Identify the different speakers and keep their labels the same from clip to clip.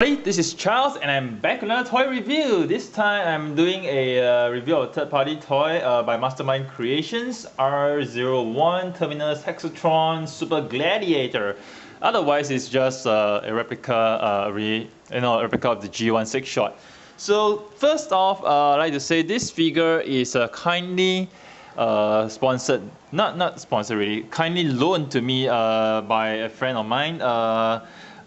Speaker 1: Hey, this is Charles and I'm back with another toy review. This time I'm doing a review of a third-party toy by Mastermind Creations, R01 Terminus Hexatron Super Gladiator. Otherwise, it's just a replica, a replica of the G1 Sixshot. So first off, I'd like to say this figure is kindly sponsored, not sponsored really, kindly loaned to me by a friend of mine.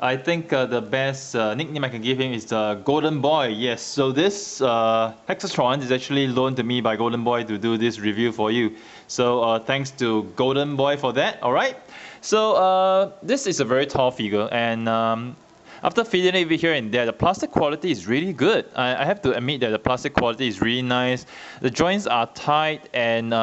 Speaker 1: I think the best nickname I can give him is the Golden Boy. Yes, so this Hexatron is actually loaned to me by Golden Boy to do this review for you. So thanks to Golden Boy for that. All right. So this is a very tall figure, and after feeding it here and there, the plastic quality is really good. I have to admit that the plastic quality is really nice. The joints are tight, and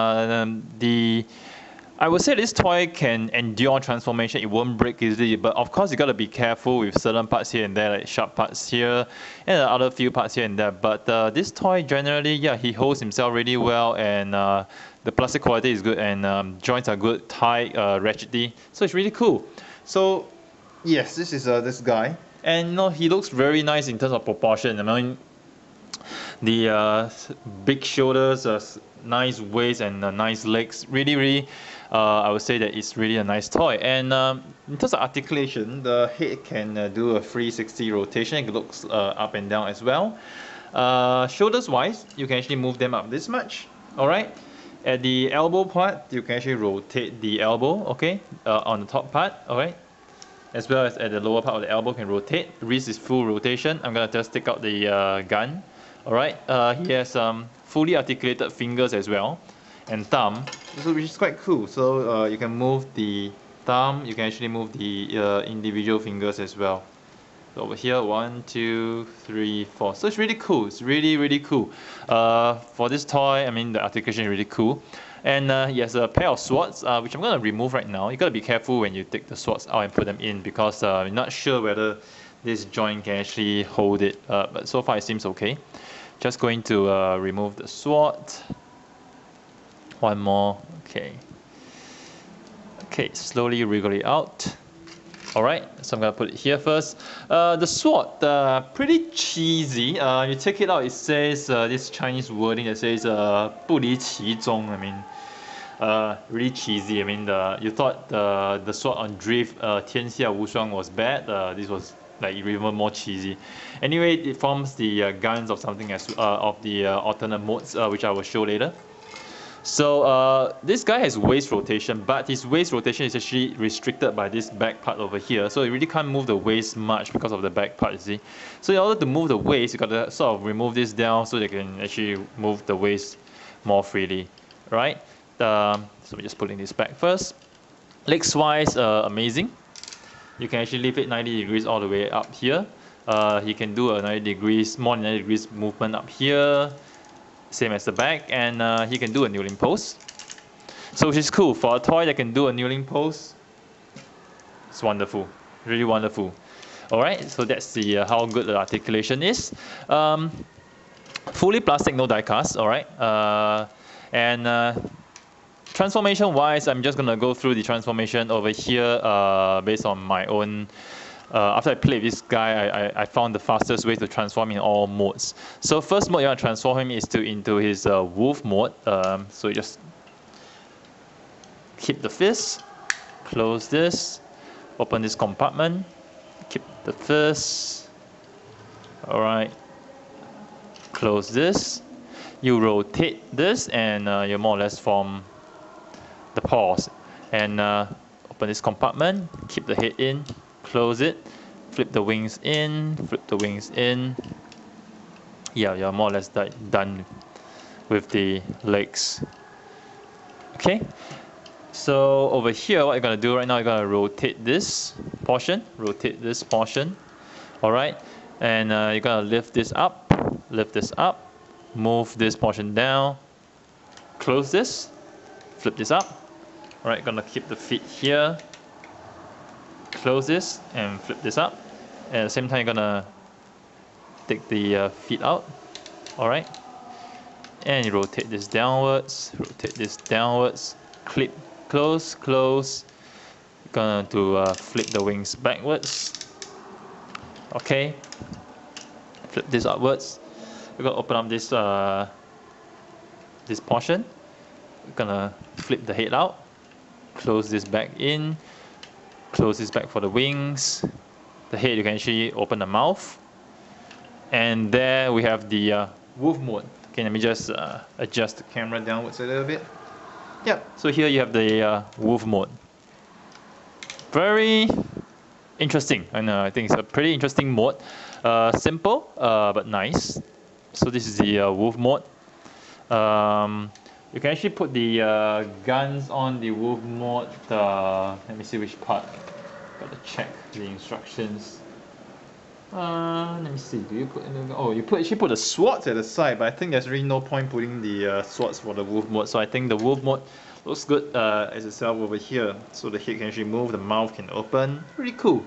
Speaker 1: I would say this toy can endure transformation. It won't break easily, but of course you got to be careful with certain parts here and there, like sharp parts here and the other few parts here and there. But this toy generally, yeah, he holds himself really well, and the plastic quality is good, and joints are good, tight, ratchety. So it's really cool. So yes, this is this guy, and he looks very nice in terms of proportion. I mean, the big shoulders, nice waist, and nice legs. Really, I would say that it's really a nice toy. And in terms of articulation, the head can do a 360 rotation. It looks up and down as well. Shoulders wise, you can actually move them up this much. All right. At the elbow part, you can actually rotate the elbow. Okay, on the top part. All right. As well as at the lower part of the elbow can rotate. Wrist is full rotation. I'm gonna just take out the gun. All right. He has fully articulated fingers as well, and thumb, which is quite cool. So you can move the thumb. You can actually move the individual fingers as well. So over here, 1, 2, 3, 4. So it's really cool. It's really cool. For this toy, I mean, the articulation is really cool. And he has a pair of swords, which I'm going to remove right now. You got to be careful when you take the swords out and put them in, because I'm not sure whether this joint can actually hold it. But so far it seems okay. Just going to remove the sword. One more. Okay, slowly wriggle it out. Alright, so I'm gonna put it here first. The sword, pretty cheesy. You take it out, it says this Chinese wording that says 不离其宗. I mean, really cheesy. I mean, you thought the sword on Drift 天下无双 was bad. This was like even more cheesy. Anyway, it forms the guns of something as of the alternate modes, which I will show later. So this guy has waist rotation, but his waist rotation is actually restricted by this back part over here. So you really can't move the waist much because of the back part, you see. So in order to move the waist, you got to sort of remove this down so they can actually move the waist more freely, right? So we're just putting this back first. Legs wise, amazing. You can actually lift it 90 degrees all the way up here. He can do a 90 degrees, more than 90 degrees movement up here. Same as the back, and he can do a kneeling pose. So which is cool for a toy that can do a kneeling pose. It's wonderful, really wonderful. All right, so that's the how good the articulation is. Fully plastic, no die cast. All right, and transformation wise, I'm just gonna go through the transformation over here based on my own. After I played this guy, I found the fastest way to transform in all modes. So first mode you want to transform him is into his wolf mode. So you just keep the fist, close this, open this compartment, keep the fist. All right, close this. You rotate this, and you more or less form the paws. And open this compartment, keep the head in. Close it, flip the wings in, flip the wings in. Yeah, you're more or less done with the legs. Okay, so over here, what you're gonna do right now, you're gonna rotate this portion, all right, and you're gonna lift this up, move this portion down, close this, flip this up. All right, gonna keep the feet here. Close this and flip this up. At the same time, you're gonna take the feet out. All right, and you rotate this downwards. Clip, close. You're gonna flip the wings backwards. Okay, flip this upwards. We're gonna open up this this portion. We're gonna flip the head out, close this back in, close this back for the wings. The head, you can actually open the mouth, and there we have the wolf mode. Okay, let me just adjust the camera downwards a little bit. Yep, so here you have the wolf mode. Very interesting. I think it's a pretty interesting mode. Simple, but nice. So this is the wolf mode. You can actually put the guns on the wolf mode. Let me see which part. Gotta check the instructions. Let me see. Do you put anything? Oh, you actually put the swords at the side, but I think there's really no point putting the swords for the wolf mode. So I think the wolf mode looks good as itself over here. So the head can actually move, the mouth can open. Pretty cool.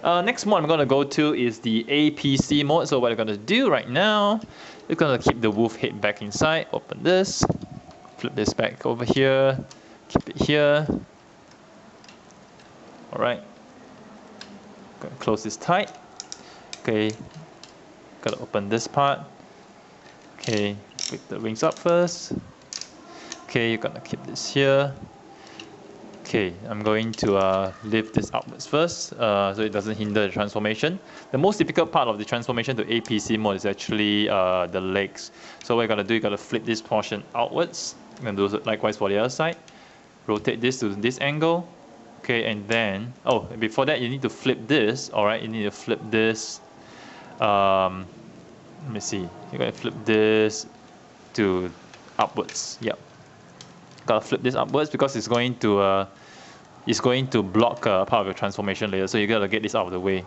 Speaker 1: Next mode I'm gonna go to is the APC mode. So what I'm gonna do right now, we're gonna keep the wolf head back inside. Open this, flip this back over here, keep it here. All right. Gonna close this tight. Okay, gotta open this part. Okay, pick the wings up first. Okay, you're gonna keep this here. Okay, I'm going to lift this upwards first so it doesn't hinder the transformation. The most difficult part of the transformation to APC mode is actually the legs. So what you're gonna do, you're gonna flip this portion outwards. You're gonna do likewise for the other side. Rotate this to this angle. Okay, and then, oh, before that you need to flip this, alright, you need to flip this. Let me see, you're going to flip this to upwards, yep. Gotta flip this upwards because it's going to block part of your transformation layer, so you gotta get this out of the way.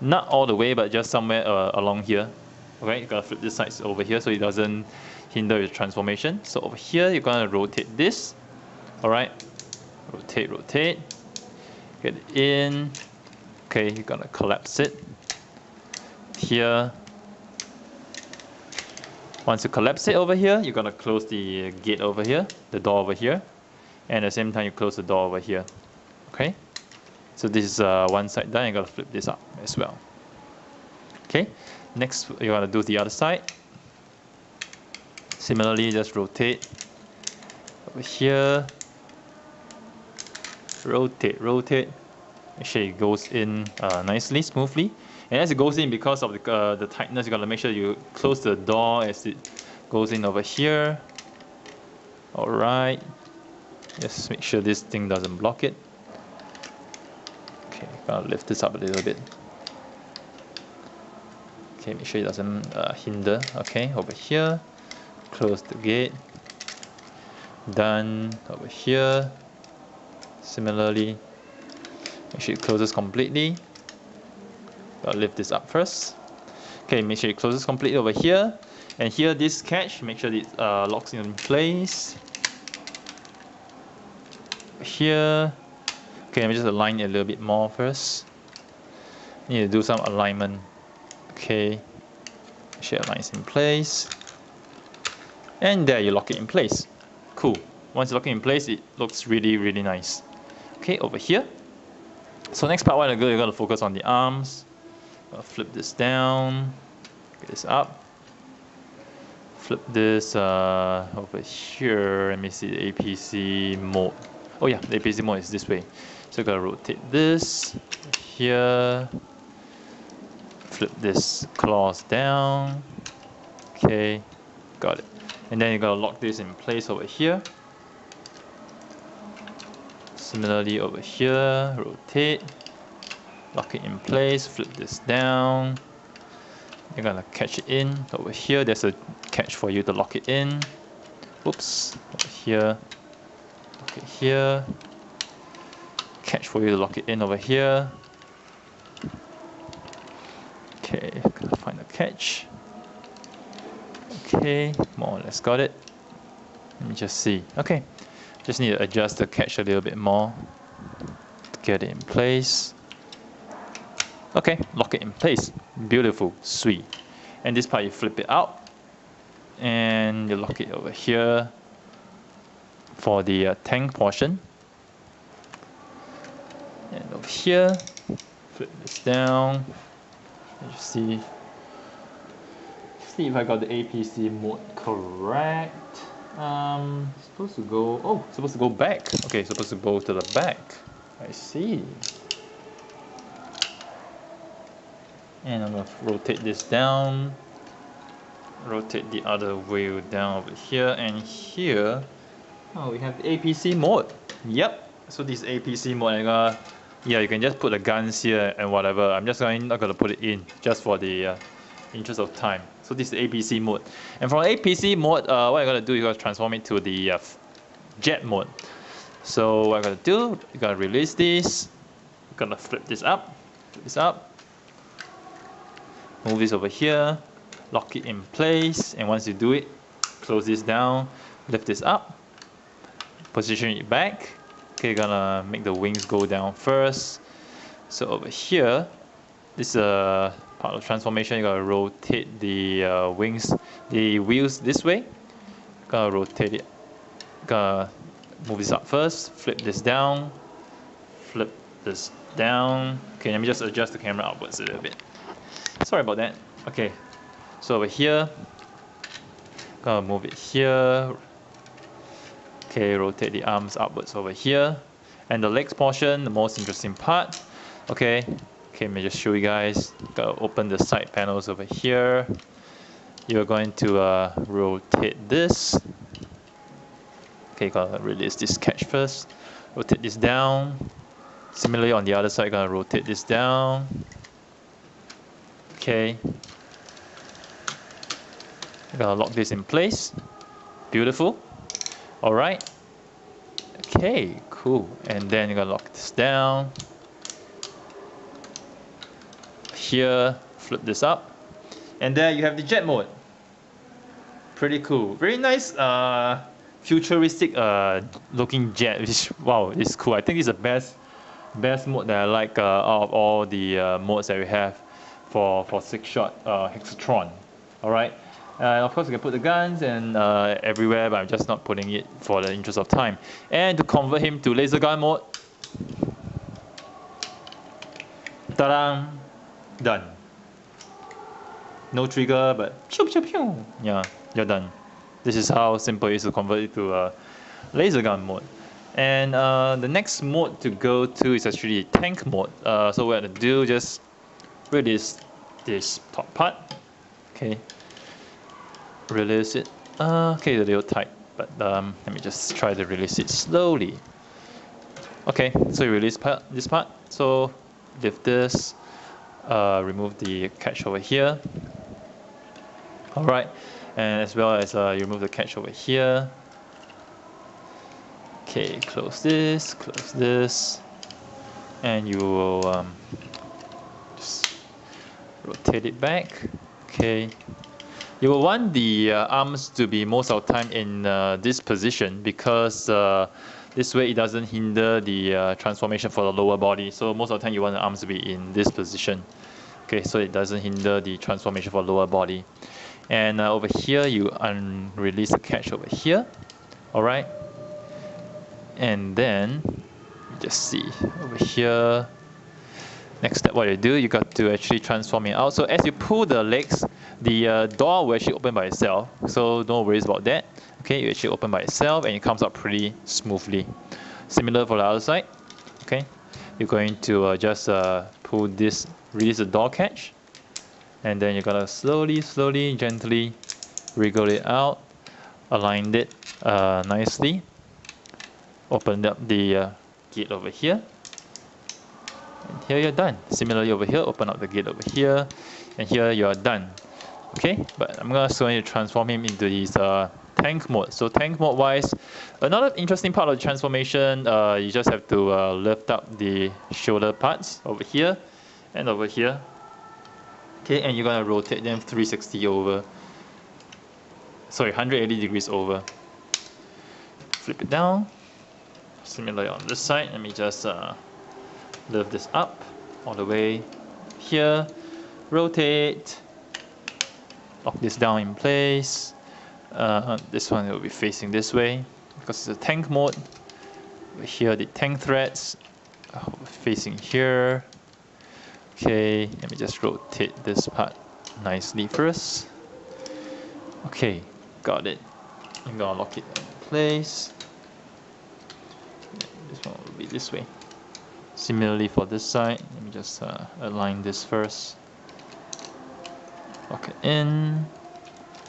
Speaker 1: Not all the way, but just somewhere along here. Okay, you gotta flip this side over here so it doesn't hinder your transformation. So over here, you're gonna rotate this, alright, rotate. Get it in. Okay, you're gonna collapse it here. Once you collapse it over here, you're gonna close the gate over here, the door over here, and at the same time you close the door over here. Okay, so this is one side done. You're gonna flip this up as well. Okay, next you're gonna do the other side. Similarly, just rotate over here. Rotate. Make sure it goes in nicely, smoothly. And as it goes in, because of the tightness, you gotta make sure you close the door as it goes in over here. All right. Just make sure this thing doesn't block it. Okay, gotta lift this up a little bit. Okay, make sure it doesn't hinder. Okay, over here, close the gate. Done. Over here. Similarly, make sure it closes completely. I'll lift this up first. Okay, make sure it closes completely over here. And here, this catch, make sure it locks in place. Here. Okay, let me just align it a little bit more first. Need to do some alignment. Okay, make sure it aligns in place. And there, you lock it in place. Cool. Once you lock it in place, it looks really, really nice. Okay, over here. So next part, what I'm going to focus on the arms. I'll flip this down, get this up. Flip this over here. Let me see the APC mode. Oh yeah, the APC mode is this way. So I'm going to rotate this here. Flip this claws down. Okay, got it. And then you're going to lock this in place over here. Similarly over here, rotate, lock it in place, flip this down. You're gonna catch it in. Over here, there's a catch for you to lock it in. Oops, over here, lock it here. Catch for you to lock it in over here. Okay, gotta find a catch. Okay, more or less got it. Let me just see. Okay. Just need to adjust the catch a little bit more to get it in place. Okay, lock it in place. Beautiful, sweet. And this part you flip it out and you lock it over here for the tank portion. And over here, flip this down. Let's see if I got the APC mode correct. Supposed to go back. Okay, supposed to go to the back. I see. And I'm gonna rotate this down. Rotate the other wheel down over here, and here, oh, we have the APC mode. Yep. So this APC mode, yeah, you can just put the guns here and whatever. I'm just not gonna put it in just for the interest of time. So this is the APC mode, and from APC mode, what I'm gonna do, you're gonna transform it to the jet mode. So what I'm gonna do, you're gonna release this. You're gonna flip this up, move this over here, lock it in place, and once you do it, close this down, lift this up, position it back. Okay, you're gonna make the wings go down first. So over here, this part of transformation, you're gonna rotate the wheels this way. Gonna rotate it. Gonna move this up first, flip this down, flip this down. Okay, let me just adjust the camera upwards a little bit. Sorry about that. Okay, so over here, gonna move it here. Okay, rotate the arms upwards over here. And the legs portion, the most interesting part. Okay, let me just show you guys. Gotta open the side panels over here. You're going to rotate this. Okay, gotta release this catch first. Rotate this down. Similarly on the other side, gonna rotate this down. Okay. Gonna lock this in place. Beautiful. Alright. Okay, cool. And then you're gonna lock this down. Here, flip this up. And there you have the jet mode. Pretty cool. Very nice futuristic looking jet. Which, wow, it's cool. I think it's the best mode that I like out of all the modes that we have for Sixshot Hexatron. Alright. Of course, you can put the guns and everywhere, but I'm just not putting it for the interest of time. And to convert him to laser gun mode, ta-da! Done. No trigger, but pew pew pew. Yeah, you're done. This is how simple it is to convert it to laser gun mode. And the next mode to go to is actually tank mode. So what I'm gonna do, just release this top part. Okay. Release it. Okay, a little tight, but let me just try to release it slowly. Okay, so you release this part. So lift this, remove the catch over here. Alright, and as well as you remove the catch over here. Okay, close this, and you will just rotate it back. Okay. You will want the arms to be most of the time in this position, because this way it doesn't hinder the transformation for the lower body. So most of the time you want the arms to be in this position. Okay, so it doesn't hinder the transformation for lower body. And over here you release the catch over here. Alright. And then just see over here. Next step, what you do, you got to actually transform it out. So as you pull the legs, the door will actually open by itself. So no worries about that. Okay, you actually open by itself and it comes out pretty smoothly. Similar for the other side. Okay, you're going to just pull this, release the door catch, and then you're gonna slowly, gently wriggle it out, align it nicely. Open up the gate over here. And here you're done. Similarly over here, open up the gate over here, and here you are done. Okay, but I'm going to transform him into his tank mode. So tank mode wise, another interesting part of the transformation, you just have to lift up the shoulder parts over here and over here. Okay, and you're going to rotate them 360 over. Sorry, 180 degrees over. Flip it down. Similarly on this side, let me just lift this up all the way here, rotate, lock this down in place. This one will be facing this way because it's a tank mode. Here the tank threads facing here. Okay, let me just rotate this part nicely first. Okay, got it. I'm gonna lock it in place. This one will be this way. Similarly for this side, let me just align this first. Lock it in.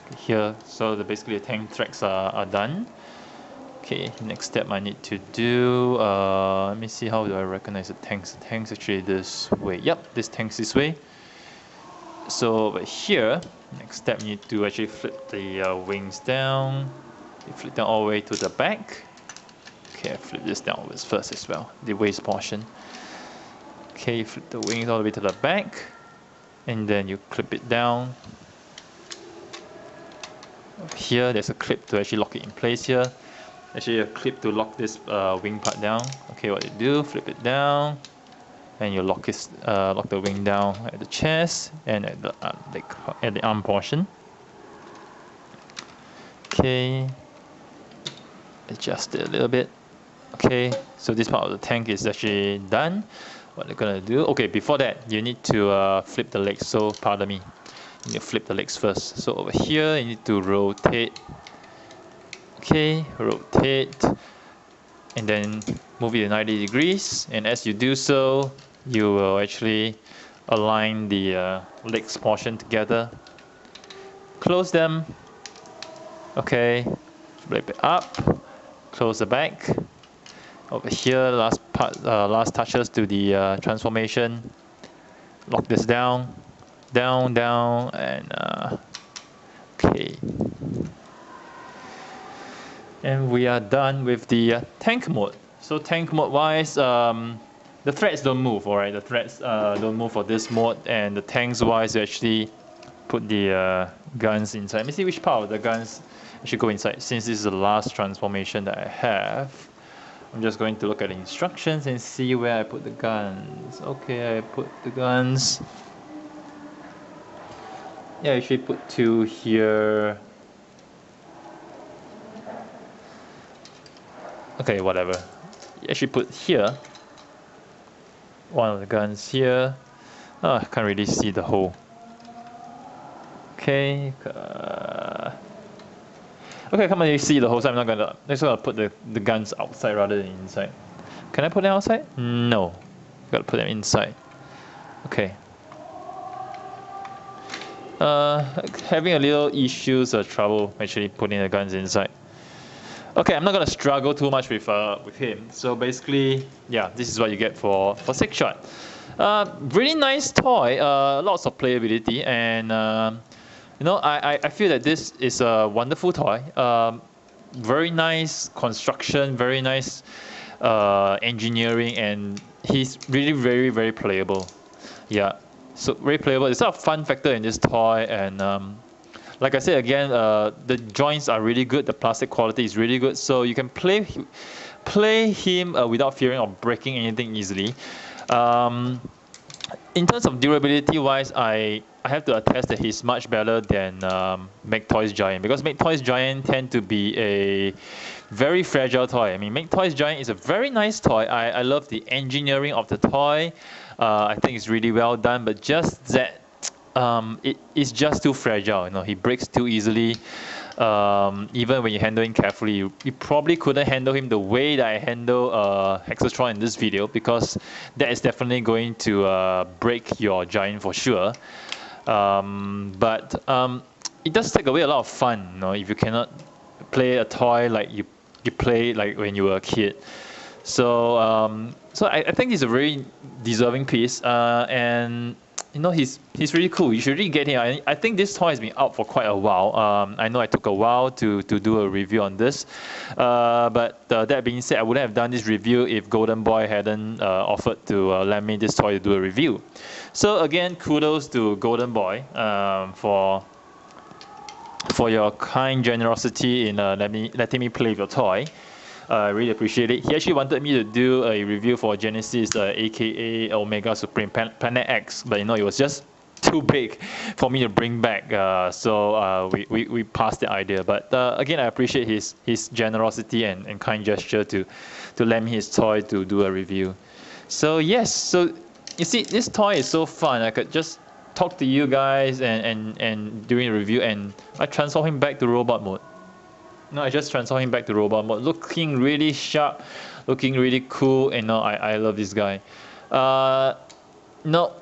Speaker 1: Okay, here, so basically the tank tracks are done. Okay, next step I need to do, let me see how do I recognize the tanks. The tank's actually this way. Yep, this tank's this way. So over here, next step you need to actually flip the wings down. You flip them all the way to the back. Okay, I flip this downwards first as well, the waist portion. Okay, you flip the wings all the way to the back, and then you clip it down. Here, there's a clip to actually lock it in place here. Actually, a clip to lock this wing part down. Okay, what you do, flip it down, and you lock the wing down at the chest and at the arm portion. Okay, adjust it a little bit. Okay, so this part of the tank is actually done. What they're gonna do? Okay, before that, you need to flip the legs. So pardon me, you need to flip the legs first. So over here, you need to rotate. Okay, rotate, and then move it 90 degrees. And as you do so, you will actually align the legs portion together. Close them. Okay, flip it up. Close the back. Over here, last touches to the transformation. Lock this down, down, and okay. And we are done with the tank mode. So tank mode wise, the threads don't move, alright? The threads don't move for this mode, and the tanks wise, you actually put the guns inside. Let me see which part of the guns should go inside. Since this is the last transformation that I have, I'm just going to look at the instructions and see where I put the guns. Okay, I put the guns. Yeah, I should put 2 here. Okay, whatever. You actually put here. One of the guns here. Oh, I can't really see the hole. Okay. Okay, I can't really see the hole, so I'm just gonna put the guns outside rather than inside. Can I put them outside? No. Gotta put them inside. Okay. Having a little issues or trouble actually putting the guns inside. Okay, I'm not gonna struggle too much with him. So basically, yeah, this is what you get for Sixshot. Really nice toy. Lots of playability, and you know, I feel that this is a wonderful toy. Very nice construction, very nice engineering, and he's really very playable. Yeah, so very playable. There's a lot of fun factor in this toy, and like I said again, the joints are really good. The plastic quality is really good, so you can play him without fearing of breaking anything easily. In terms of durability wise, I have to attest that he's much better than Make Toys Giant, because Make Toys Giant tend to be a very fragile toy. I mean, Make Toys Giant is a very nice toy. I love the engineering of the toy. I think it's really well done, but just that it is just too fragile. You know, he breaks too easily. Even when you handle him carefully, you probably couldn't handle him the way that I handle Hexatron in this video, because that is definitely going to break your giant for sure. But it does take away a lot of fun, you know, if you cannot play a toy like you play like when you were a kid. So so I think he's a very deserving piece, and you know, he's really cool. You should really get him. I think this toy has been out for quite a while. I know I took a while to do a review on this, but that being said, I wouldn't have done this review if Golden Boy hadn't offered to lend me this toy to do a review. So again, kudos to Golden Boy for your kind generosity in letting me play with your toy. I really appreciate it. He actually wanted me to do a review for Genesis, aka Omega Supreme Planet X, but you know, it was just too big for me to bring back. So we passed the idea. But again, I appreciate his generosity and kind gesture to lend me his toy to do a review. So yes, so you see, this toy is so fun. I could just talk to you guys and doing a review, and I transform him back to robot mode. No, I just transform him back to robot mode, looking really sharp, looking really cool, and no, I love this guy. No,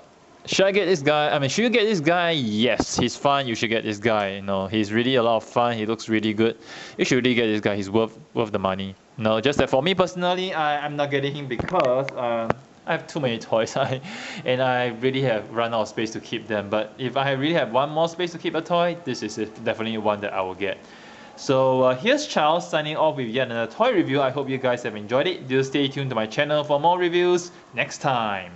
Speaker 1: should I get this guy? I mean, should you get this guy? Yes, he's fun. You should get this guy. You know, he's really a lot of fun. He looks really good. You should really get this guy. He's worth the money. No, just that for me personally, I'm not getting him because I have too many toys, and I really have run out of space to keep them. But if I really have one more space to keep a toy, this is definitely one that I will get. So here's Charles signing off with yet another toy review. I hope you guys have enjoyed it. Do stay tuned to my channel for more reviews next time.